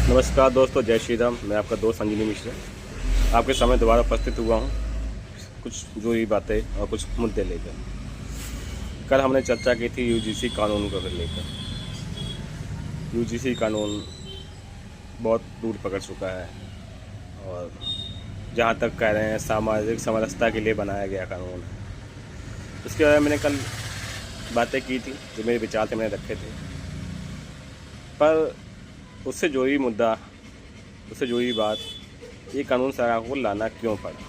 नमस्कार दोस्तों, जय श्री राम। मैं आपका दोस्त संजीवनी मिश्रा आपके सामने दोबारा उपस्थित हुआ हूँ कुछ जरूरी बातें और कुछ मुद्दे लेकर। कल हमने चर्चा की थी यूजीसी कानून को लेकर। यूजीसी कानून बहुत दूर पकड़ चुका है और जहाँ तक कह रहे हैं सामाजिक समरसता के लिए बनाया गया कानून है। उसके बारे में मैंने कल बातें की थी, जो मेरे विचार थे मैंने रखे थे। पर उससे जुड़ी मुद्दा, उससे जुड़ी बात, ये कानून सरकार को लाना क्यों पड़ा,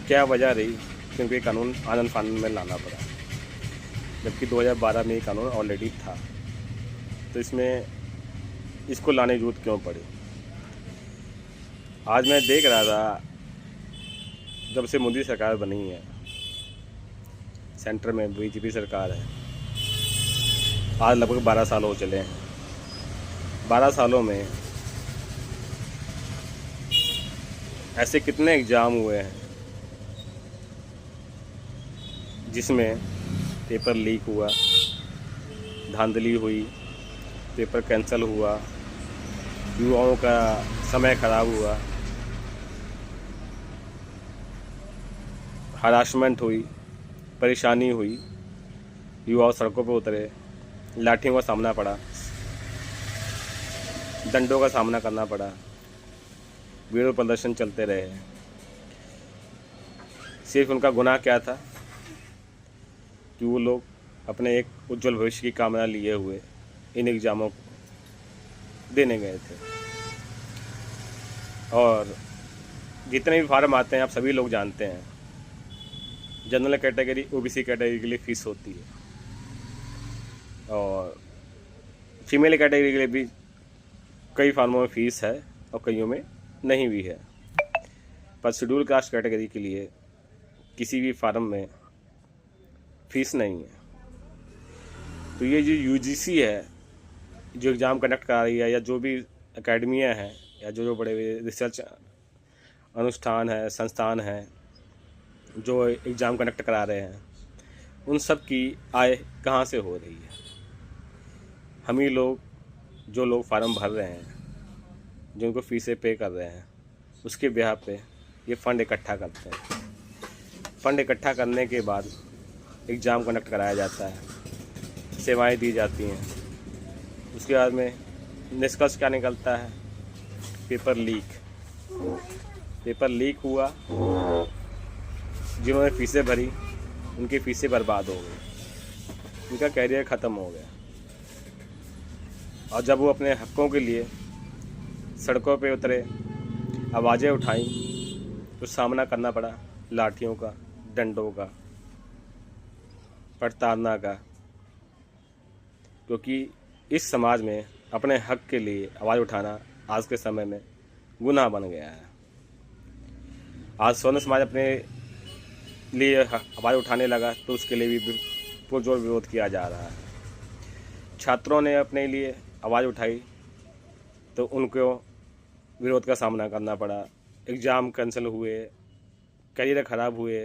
क्या वजह रही क्योंकि ये कानून आनन फानन में लाना पड़ा, जबकि 2012 में ये कानून ऑलरेडी था। तो इसको लाने की जरूरत क्यों पड़ी। आज मैं देख रहा था, जब से मोदी सरकार बनी है, सेंटर में बीजेपी सरकार है, आज लगभग 12 साल हो चले हैं। 12 सालों में ऐसे कितने एग्ज़ाम हुए हैं जिसमें पेपर लीक हुआ, धांधली हुई, पेपर कैंसिल हुआ, युवाओं का समय खराब हुआ, हरासमेंट हुई, परेशानी हुई, युवा सड़कों पर उतरे, लाठियों का सामना पड़ा, दंडों का सामना करना पड़ा, विरोध प्रदर्शन चलते रहे। सिर्फ उनका गुनाह क्या था कि वो लोग अपने एक उज्जवल भविष्य की कामना लिए हुए इन एग्ज़ामों को देने गए थे। और जितने भी फार्म आते हैं आप सभी लोग जानते हैं, जनरल कैटेगरी, ओबीसी कैटेगरी के लिए फ़ीस होती है और फीमेल कैटेगरी के लिए भी कई फार्मों में फ़ीस है और कईयों में नहीं भी है। पर शेड्यूल कास्ट कैटेगरी के लिए किसी भी फार्म में फ़ीस नहीं है। तो ये जो यूजीसी है, जो एग्ज़ाम कंडक्ट करा रही है, या जो भी एकेडमियाँ हैं, या जो बड़े रिसर्च अनुष्ठान है, संस्थान हैं जो एग्ज़ाम कंडक्ट करा रहे हैं, उन सब की आय कहाँ से हो रही है। हम ही लोग, जो लोग फार्म भर रहे हैं, जिनको फ़ीसें पे कर रहे हैं, उसके ब्याह पे ये फ़ंड इकट्ठा करते हैं। फ़ंड इकट्ठा करने के बाद एग्ज़ाम कंडक्ट कराया जाता है, सेवाएं दी जाती हैं। उसके बाद में निष्कर्ष क्या निकलता है? पेपर लीक हुआ, जिन्होंने फ़ीसें भरी उनकी फ़ीसें बर्बाद हो गई, उनका कैरियर ख़त्म हो गया। और जब वो अपने हक़ों के लिए सड़कों पे उतरे, आवाज़ें उठाई, तो सामना करना पड़ा लाठियों का, डंडों का, प्रताड़ना का। क्योंकि इस समाज में अपने हक के लिए आवाज़ उठाना आज के समय में गुनाह बन गया है। आज स्वर्ण समाज अपने लिए आवाज़ उठाने लगा तो उसके लिए भी पुरजोर विरोध किया जा रहा है। छात्रों ने अपने लिए आवाज़ उठाई तो उनको विरोध का सामना करना पड़ा। एग्ज़ाम कैंसिल हुए, करियर ख़राब हुए,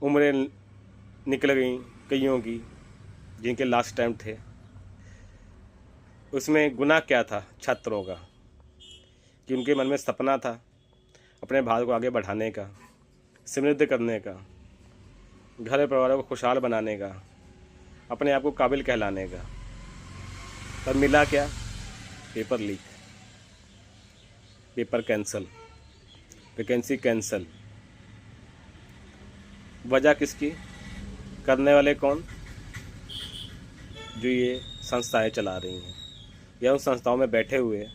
उम्रें निकल गई कईयों की जिनके लास्ट टाइम थे। उसमें गुनाह क्या था छात्रों का कि उनके मन में सपना था अपने भारत को आगे बढ़ाने का, समृद्ध करने का, घर परिवारों को खुशहाल बनाने का, अपने आप को काबिल कहलाने का। पर मिला क्या? Paper leak, paper cancel, vacancy cancel. वजह किसकी? करने वाले कौन? जो ये संस्थाएं चला रही हैं, या उन संस्थाओं में बैठे हुए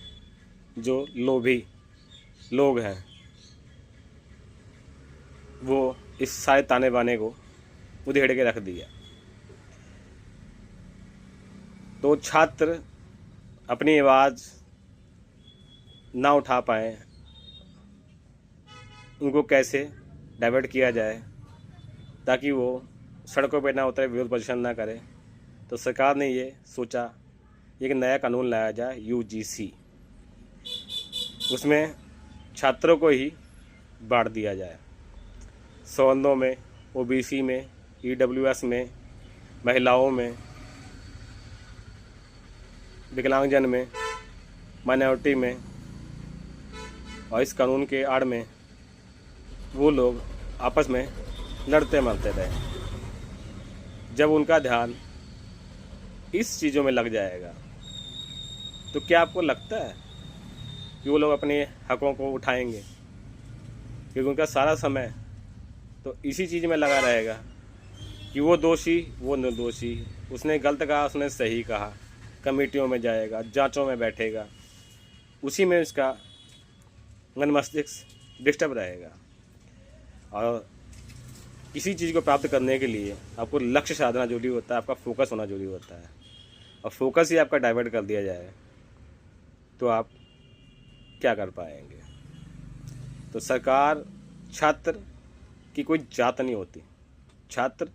जो लोभी लोग हैं, वो इस सारे ताने बाने को उधेड़ के रख दिया। तो छात्र अपनी आवाज़ ना उठा पाए, उनको कैसे डाइवर्ट किया जाए ताकि वो सड़कों पर ना उतरे, विरोध प्रदर्शन ना करें। तो सरकार ने ये सोचा एक नया कानून लाया जाए, यूजीसी। उसमें छात्रों को ही बांट दिया जाए, सवर्णों में, ओबीसी में, ईडब्ल्यूएस में, महिलाओं में, विकलांगजन में, माइनॉरिटी में और इस कानून के आड़ में वो लोग आपस में लड़ते मरते रहे। जब उनका ध्यान इस चीज़ों में लग जाएगा तो क्या आपको लगता है कि वो लोग अपने हकों को उठाएंगे? क्योंकि उनका सारा समय तो इसी चीज़ में लगा रहेगा कि वो दोषी, वो निर्दोषी, उसने गलत कहा, उसने सही कहा। कमेटियों में जाएगा, जांचों में बैठेगा, उसी में उसका मन मस्तिष्क डिस्टर्ब रहेगा। और किसी चीज़ को प्राप्त करने के लिए आपको लक्ष्य साधना जरूरी होता है, आपका फोकस होना जरूरी होता है। और फोकस ही आपका डाइवर्ट कर दिया जाए तो आप क्या कर पाएंगे? तो सरकार, छात्र की कोई जात नहीं होती। छात्र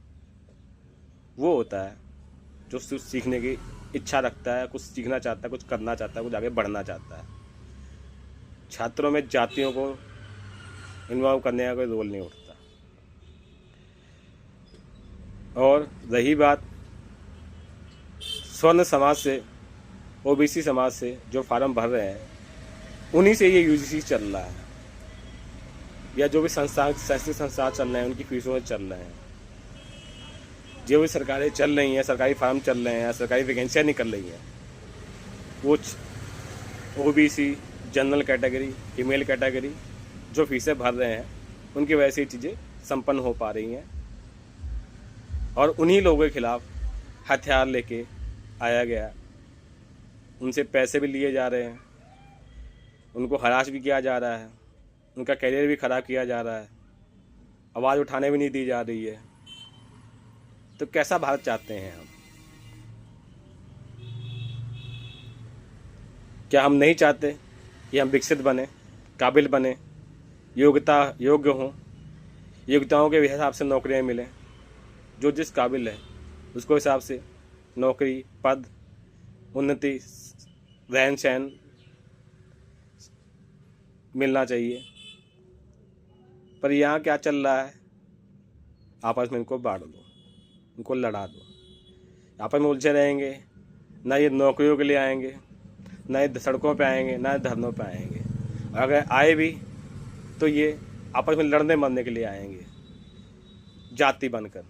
वो होता है जो कुछ सीखने की इच्छा रखता है, कुछ सीखना चाहता है, कुछ करना चाहता है, कुछ आगे बढ़ना चाहता है। छात्रों में जातियों को इन्वॉल्व करने का कोई रोल नहीं उठता। और रही बात स्वर्ण समाज से, ओबीसी समाज से जो फार्म भर रहे हैं, उन्हीं से ये यूजीसी चल रहा है, या जो भी शैक्षणिक संस्थान चल रहे हैं उनकी फीसों से चल रहे हैं। जो भी सरकारें चल रही हैं, सरकारी फार्म चल रहे हैं, सरकारी वैकेंसियाँ निकल रही हैं, वो OBC, general category, female category जो फीसें भर रहे हैं, उनकी वजह से ये चीज़ें संपन्न हो पा रही हैं। और उन्हीं लोगों के खिलाफ हथियार लेके आया गया, उनसे पैसे भी लिए जा रहे हैं, उनको हरास भी किया जा रहा है, उनका करियर भी ख़राब किया जा रहा है, आवाज़ उठाने भी नहीं दी जा रही है। तो कैसा भारत चाहते हैं हम? क्या हम नहीं चाहते कि हम विकसित बने, काबिल बने, योग्य हों, योग्यताओं के हिसाब से नौकरियां मिलें, जो जिस काबिल है उसको हिसाब से नौकरी, पद, उन्नति, रहन सहन मिलना चाहिए। पर यहाँ क्या चल रहा है? आपस में इनको बांट दो, इनको लड़ा दो, आपस में उलझे रहेंगे। ना ये नौकरियों के लिए आएंगे, ना ये सड़कों पे आएंगे, ना धरनों पे आएंगे। और अगर आए भी तो ये आपस में लड़ने मरने के लिए आएंगे, जाति बनकर,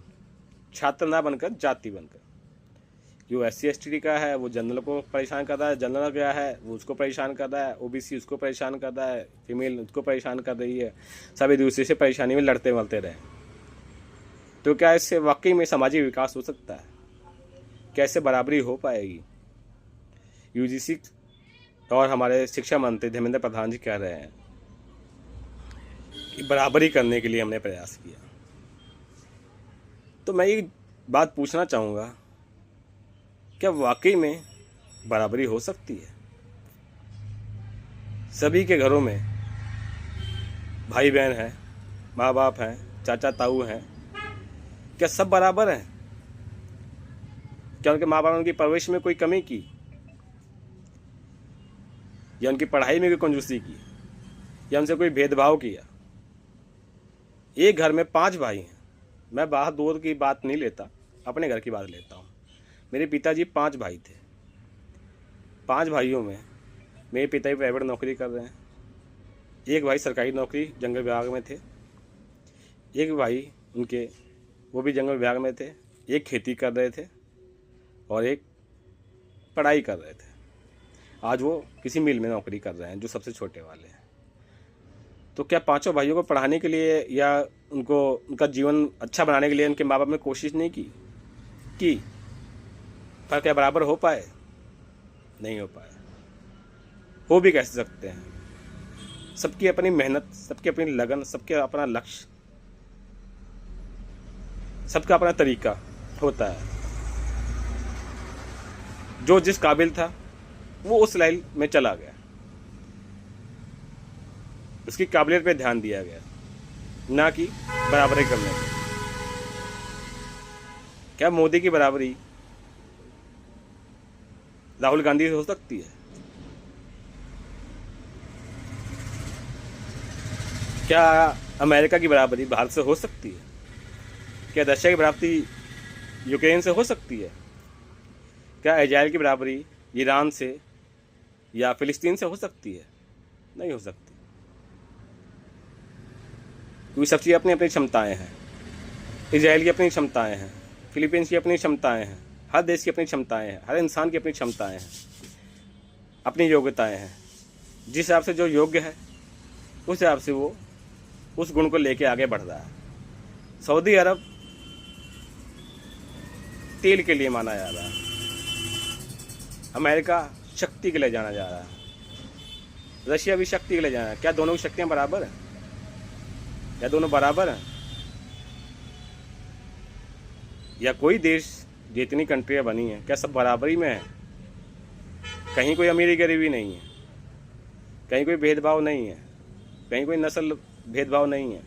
छात्र ना बनकर जाति बनकर। जो SC/ST का है वो जनरल को परेशान कर रहा है, जनरल क्या है वो उसको परेशान कर रहा है, ओबीसी उसको परेशान कर रहा है, फीमेल उसको परेशान कर रही है। सब एक दूसरे से परेशानी में लड़ते मरते रहे। तो क्या इससे वाकई में सामाजिक विकास हो सकता है? कैसे बराबरी हो पाएगी? यूजीसी और हमारे शिक्षा मंत्री धर्मेंद्र प्रधान जी कह रहे हैं कि बराबरी करने के लिए हमने प्रयास किया। तो मैं ये बात पूछना चाहूँगा, क्या वाकई में बराबरी हो सकती है? सभी के घरों में भाई बहन हैं, माँ बाप हैं, चाचा ताऊ हैं, क्या सब बराबर हैं? क्या उनके माँ बाप ने उनकी परवरिश में कोई कमी की, या उनकी पढ़ाई में कोई कंजूसी की, या उनसे कोई भेदभाव किया? एक घर में 5 भाई हैं। मैं बाहर दूर की बात नहीं लेता, अपने घर की बात लेता हूँ। मेरे पिताजी 5 भाई थे। 5 भाइयों में मेरे पिताजी प्राइवेट नौकरी कर रहे हैं। एक भाई सरकारी नौकरी जंगल विभाग में थे, एक भाई उनके वो भी जंगल विभाग में थे, एक खेती कर रहे थे और एक पढ़ाई कर रहे थे। आज वो किसी मिल में नौकरी कर रहे हैं, जो सबसे छोटे वाले हैं। तो क्या 5 भाइयों को पढ़ाने के लिए या उनको उनका जीवन अच्छा बनाने के लिए उनके माँ बाप ने कोशिश नहीं की? पर क्या बराबर हो पाए? नहीं हो पाए। हो भी कैसे सकते हैं? सबकी अपनी मेहनत, सबकी अपनी लगन, सबके अपना लक्ष्य, सबका अपना तरीका होता है। जो जिस काबिल था वो उस लाइन में चला गया, उसकी काबिलियत पे ध्यान दिया गया, ना कि बराबरी करने पे। क्या मोदी की बराबरी राहुल गांधी से हो सकती है? क्या अमेरिका की बराबरी भारत से हो सकती है? क्या रशिया की बराबरी यूक्रेन से हो सकती है? क्या इजराइल की बराबरी ईरान से या फिलिस्तीन से हो सकती है? नहीं हो सकती, क्योंकि सब चीज़ अपनी अपनी क्षमताएँ हैं। इजराइल की अपनी क्षमताएँ हैं, फिलीपींस की अपनी क्षमताएँ हैं, हर देश की अपनी क्षमताएँ हैं, हर इंसान की अपनी क्षमताएँ हैं, अपनी योग्यताएँ हैं। जिस हिसाब से जो योग्य है उस हिसाब से वो उस गुण को लेके आगे बढ़ रहा है। सऊदी अरब तेल के लिए माना जा रहा है, अमेरिका शक्ति के लिए जाना जा रहा है, रशिया भी शक्ति के लिए जाना है। क्या दोनों की शक्तियाँ बराबर हैं? क्या दोनों बराबर हैं? या कोई देश जितनी कंट्रियाँ बनी हैं क्या सब बराबरी में है? कहीं कोई अमीरी गरीबी नहीं है, कहीं कोई भेदभाव नहीं है, कहीं कोई नस्ल भेदभाव नहीं है,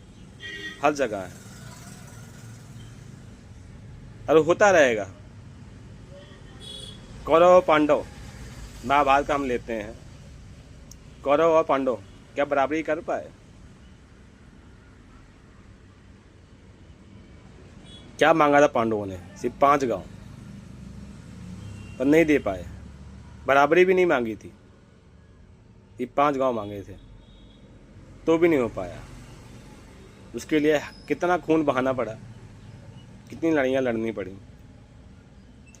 हर जगह है और होता रहेगा। कौरव और पांडव, महाभारत का हम लेते हैं, कौरव और पांडव क्या बराबरी कर पाए? क्या मांगा था पांडवों ने? सिर्फ 5 गांव, पर नहीं दे पाए। बराबरी भी नहीं मांगी थी, ये 5 गांव मांगे थे, तो भी नहीं हो पाया। उसके लिए कितना खून बहाना पड़ा, कितनी लड़ाइयाँ लड़नी पड़ी,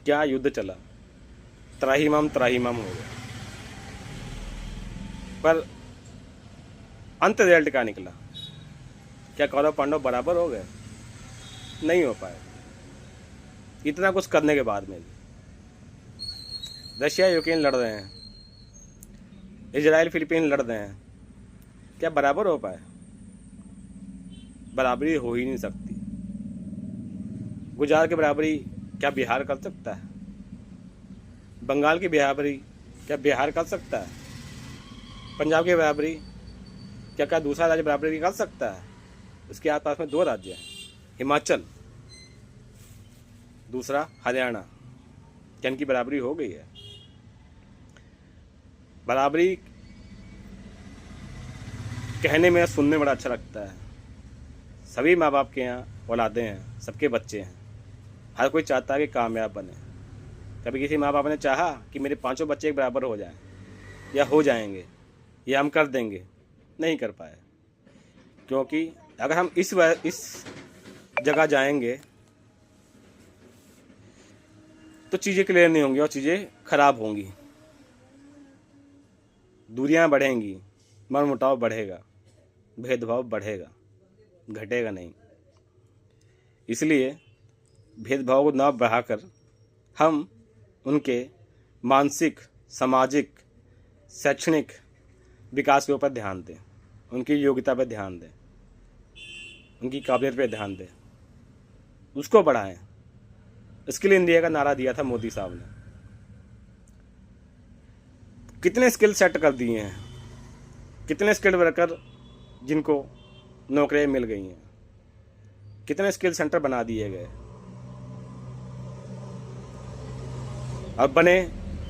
क्या युद्ध चला, त्राहिमाम त्राहिमाम हो गया। पर अंत रिजल्ट क्या निकला? क्या कौरव पांडव बराबर हो गए? नहीं हो पाए। इतना कुछ करने के बाद में भी रशिया यूक्रेन लड़ रहे हैं, इजराइल फिलीपीन लड़ रहे हैं, क्या बराबर हो पाए? बराबरी हो ही नहीं सकती। गुजरात की बराबरी क्या बिहार कर सकता है? बंगाल की बराबरी क्या बिहार कर सकता है? पंजाब की बराबरी क्या दूसरा राज्य बराबरी कर सकता है? उसके आसपास में 2 राज्य हैं, हिमाचल, दूसरा हरियाणा, क्या इनकी बराबरी हो गई है? बराबरी कहने में सुनने में बड़ा अच्छा लगता है। सभी माँ बाप के यहाँ औलादें हैं, सबके बच्चे हैं, हर कोई चाहता है कि कामयाब बने। कभी किसी माँ बाप ने चाहा कि मेरे 5 बच्चे एक बराबर हो जाएं या हो जाएंगे या हम कर देंगे? नहीं कर पाए, क्योंकि अगर हम इस जगह जाएंगे तो चीज़ें क्लियर नहीं होंगी और चीज़ें खराब होंगी, दूरियां बढ़ेंगी, मनमुटाव बढ़ेगा, भेदभाव बढ़ेगा, घटेगा नहीं। इसलिए भेदभाव को न बढ़ाकर हम उनके मानसिक, सामाजिक, शैक्षणिक विकास के ऊपर ध्यान दें, उनकी योग्यता पर ध्यान दें, उनकी काबिलियत पर ध्यान दें, उसको बढ़ाएं। स्किल इंडिया का नारा दिया था मोदी साहब ने। कितने स्किल सेट कर दिए हैं, कितने स्किल वर्कर जिनको नौकरियां मिल गई हैं, कितने स्किल सेंटर बना दिए गए, अब बने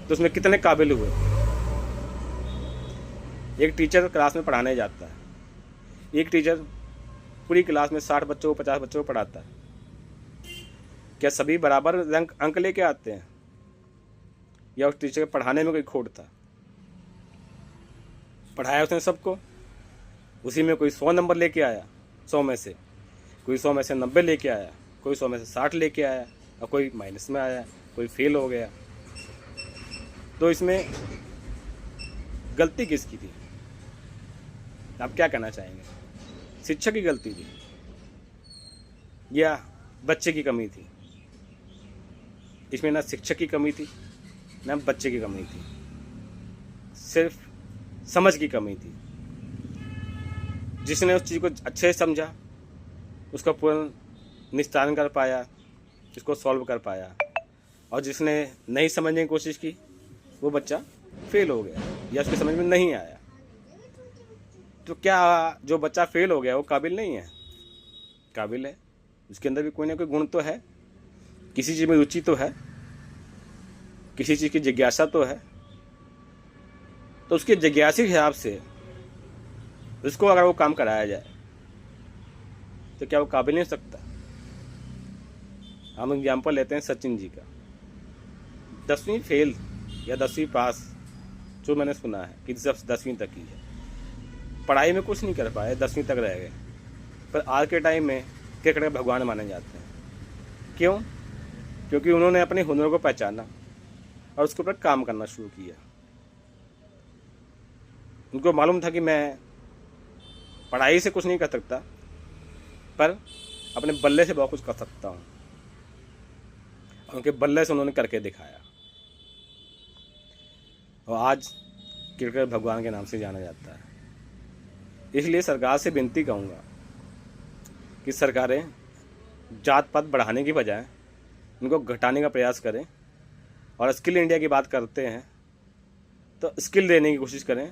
तो उसमें कितने काबिल हुए। एक टीचर क्लास में पढ़ाने जाता है, एक टीचर पूरी क्लास में 60 बच्चों को 50 बच्चों को पढ़ाता है, क्या सभी बराबर अंक लेके आते हैं या उस टीचर के पढ़ाने में कोई खोट था? पढ़ाया उसने सबको, उसी में कोई 100 नंबर लेके आया, 100 में से कोई 100 में से 90 लेके आया, कोई 100 में से 60 लेके आया और कोई माइनस में आया, कोई फेल हो गया। तो इसमें गलती किसकी थी? आप क्या कहना चाहेंगे? शिक्षक की गलती थी या बच्चे की कमी थी? इसमें ना शिक्षक की कमी थी ना बच्चे की कमी थी, सिर्फ समझ की कमी थी। जिसने उस चीज़ को अच्छे से समझा, उसका पूर्ण निस्तारण कर पाया, इसको सॉल्व कर पाया, और जिसने नहीं समझने की कोशिश की वो बच्चा फेल हो गया या उसकी समझ में नहीं आया। तो क्या जो बच्चा फेल हो गया वो काबिल नहीं है? काबिल है, उसके अंदर भी कोई ना कोई गुण तो है, किसी चीज़ में रुचि तो है, किसी चीज़ की जिज्ञासा तो है। तो उसके जिज्ञासा के हिसाब से उसको अगर वो काम कराया जाए तो क्या वो काबिल नहीं हो सकता? हम एग्जाम्पल लेते हैं सचिन जी का, 10वीं फेल या 10वीं पास जो मैंने सुना है कि सिर्फ 10वीं तक ही है। पढ़ाई में कुछ नहीं कर पाए, 10वीं तक रह गए। पर आज के टाइम में क्रिकेट के भगवान माने जाते हैं। क्यों? क्योंकि उन्होंने अपने हुनर को पहचाना और उसके ऊपर काम करना शुरू किया। उनको मालूम था कि मैं पढ़ाई से कुछ नहीं कर सकता, पर अपने बल्ले से बहुत कुछ कर सकता हूँ। उनके बल्ले से उन्होंने करके दिखाया और आज क्रिकेट भगवान के नाम से जाना जाता है। इसलिए सरकार से विनती करूँगा कि सरकारें जात पात बढ़ाने की बजाय उनको घटाने का प्रयास करें, और स्किल इंडिया की बात करते हैं तो स्किल देने की कोशिश करें,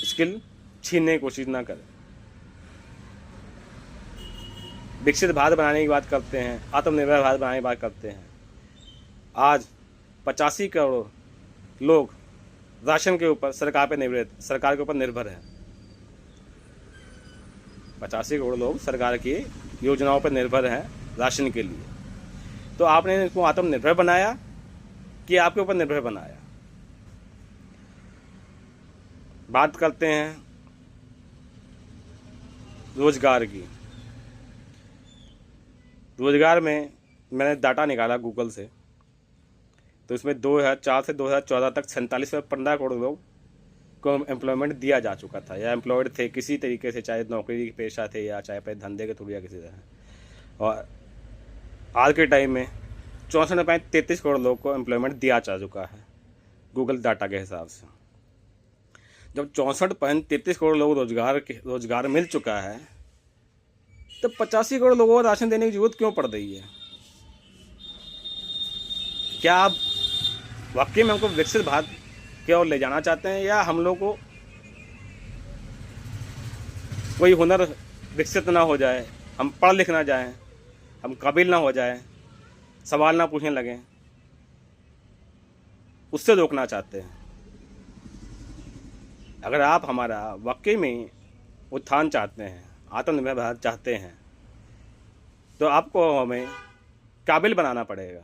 स्किल छीनने की कोशिश ना करें। विकसित भारत बनाने की बात करते हैं, आत्मनिर्भर भारत बनाने की बात करते हैं। आज 85 करोड़ लोग राशन के ऊपर सरकार के ऊपर निर्भर है। 85 करोड़ लोग सरकार की योजनाओं पर निर्भर हैं राशन के लिए। तो आपने इसको आत्मनिर्भर बनाया कि आपके ऊपर निर्भर बनाया? बात करते हैं रोजगार की। रोजगार में मैंने डाटा निकाला गूगल से, तो इसमें 2004 से 2014 तक 47.15 करोड़ लोग को एम्प्लॉयमेंट दिया जा चुका था, या एम्प्लॉयड थे किसी तरीके से, चाहे नौकरी पेशा थे या चाहे अपने धंधे के थ्रू या किसी तरह। और आज के टाइम में 64.33 करोड़ लोग को एम्प्लॉयमेंट दिया जा चुका है गूगल डाटा के हिसाब से। जब 64.33 करोड़ लोग रोजगार मिल चुका है, तो 85 करोड़ लोगों को राशन देने की जरूरत क्यों पड़ रही है? क्या आप वाकई में हमको विकसित भारत की ओर ले जाना चाहते हैं, या हम लोग को कोई हुनर विकसित ना हो जाए, हम पढ़ लिख ना जाएं, हम काबिल ना हो जाएं, सवाल ना पूछने लगें, उससे रोकना चाहते हैं? अगर आप हमारा वाकई में उत्थान चाहते हैं, आत्मनिर्भर भारत चाहते हैं, तो आपको हमें काबिल बनाना पड़ेगा,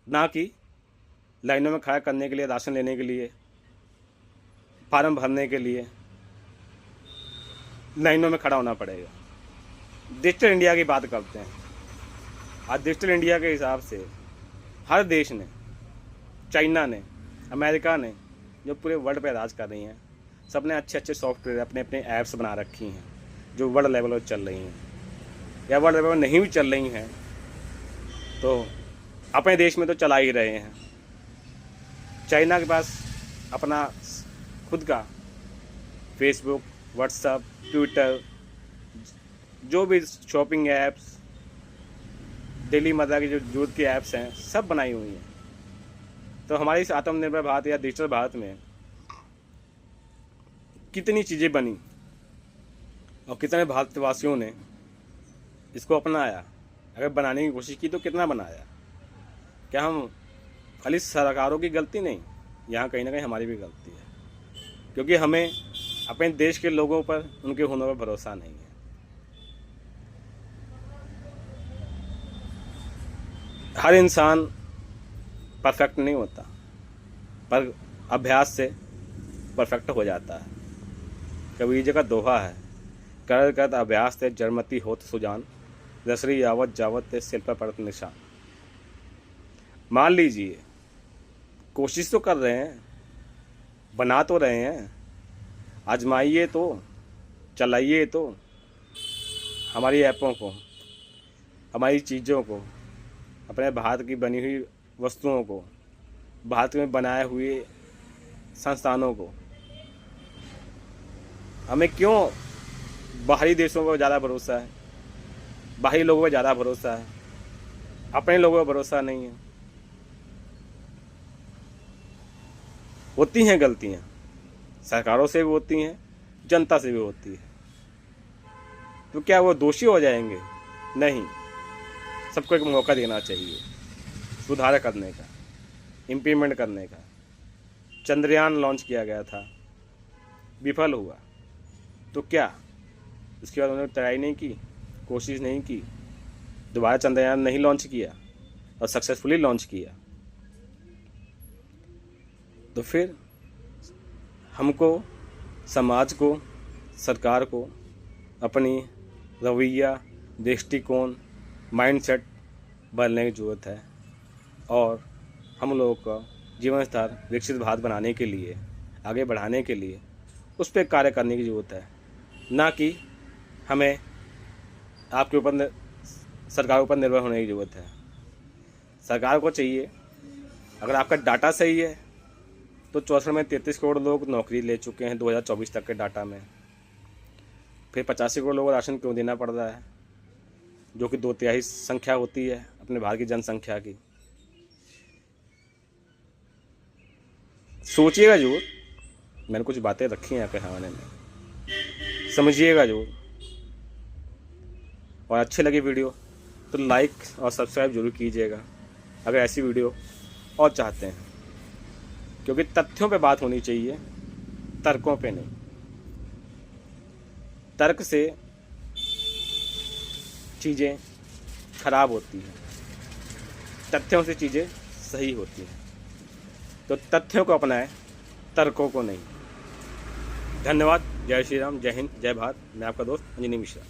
ना कि लाइनों में खड़ा करने के लिए, राशन लेने के लिए, फार्म भरने के लिए लाइनों में खड़ा होना पड़ेगा। डिजिटल इंडिया की बात करते हैं। आज डिजिटल इंडिया के हिसाब से हर देश ने, चाइना ने, अमेरिका ने, जो पूरे वर्ल्ड पे राज कर रही हैं, सब ने अच्छे अच्छे सॉफ्टवेयर, अपने अपने ऐप्स बना रखी हैं जो वर्ल्ड लेवल पर चल रही हैं, या वर्ल्ड लेवल पर नहीं भी चल रही हैं तो अपने देश में तो चला ही रहे हैं। चाइना के पास अपना खुद का फेसबुक, व्हाट्सएप, ट्विटर, जो भी शॉपिंग ऐप्स, डेली मर्रा की जो जरूरत की ऐप्स हैं, सब बनाई हुई हैं। तो हमारी इस आत्मनिर्भर भारत या डिजिटल भारत में कितनी चीज़ें बनी और कितने भारतवासियों ने इसको अपनाया? अगर बनाने की कोशिश की तो कितना बनाया? क्या हम खाली सरकारों की गलती नहीं, यहाँ कहीं ना कहीं हमारी भी गलती है, क्योंकि हमें अपने देश के लोगों पर, उनके हुनर पर भरोसा नहीं है। हर इंसान परफेक्ट नहीं होता, पर अभ्यास से परफेक्ट हो जाता है। कबीर जी का दोहा है, कर कर अभ्यास ते जड़मती होत सुजान, रसरी यावत जावत ते सिर पर पड़त निशान। मान लीजिए कोशिश तो कर रहे हैं, बना तो रहे हैं, आजमाइए तो, चलाइए तो हमारी ऐपों को, हमारी चीज़ों को, अपने भारत की बनी हुई वस्तुओं को, भारत में बनाए हुए संस्थानों को। हमें क्यों बाहरी देशों पर ज़्यादा भरोसा है, बाहरी लोगों पर ज़्यादा भरोसा है, अपने लोगों पर भरोसा नहीं है? होती हैं गलतियाँ, सरकारों से भी होती हैं, जनता से भी होती है। तो क्या वो दोषी हो जाएंगे? नहीं, सबको एक मौका देना चाहिए सुधार करने का, इम्प्लीमेंट करने का। चंद्रयान लॉन्च किया गया था, विफल हुआ, तो क्या उसके बाद उन्होंने ट्राई नहीं की, कोशिश नहीं की, दोबारा चंद्रयान नहीं लॉन्च किया और सक्सेसफुली लॉन्च किया? तो फिर हमको, समाज को, सरकार को अपनी रवैया, दृष्टिकोण, माइंडसेट बदलने की ज़रूरत है और हम लोगों का जीवन स्तर विकसित भारत बनाने के लिए, आगे बढ़ाने के लिए उस पर कार्य करने की ज़रूरत है। ना कि हमें आपके ऊपर, सरकार के ऊपर निर्भर होने की ज़रूरत है। सरकार को चाहिए, अगर आपका डाटा सही है तो 64 में 33 करोड़ लोग नौकरी ले चुके हैं 2024 तक के डाटा में, फिर 85 करोड़ लोगों को राशन क्यों देना पड़ रहा है, जो कि 2/3 संख्या होती है अपने भारत की जनसंख्या की। सोचिएगा जरूर, मैंने कुछ बातें रखी हैं आपके सामने में, समझिएगा जरूर। और अच्छी लगी वीडियो तो लाइक और सब्सक्राइब जरूर कीजिएगा अगर ऐसी वीडियो और चाहते हैं, क्योंकि तथ्यों पे बात होनी चाहिए, तर्कों पे नहीं। तर्क से चीज़ें खराब होती हैं, तथ्यों से चीज़ें सही होती हैं। तो तथ्यों को अपनाएं, तर्कों को नहीं। धन्यवाद। जय श्री राम, जय हिंद, जय भारत। मैं आपका दोस्त अंजनी मिश्रा।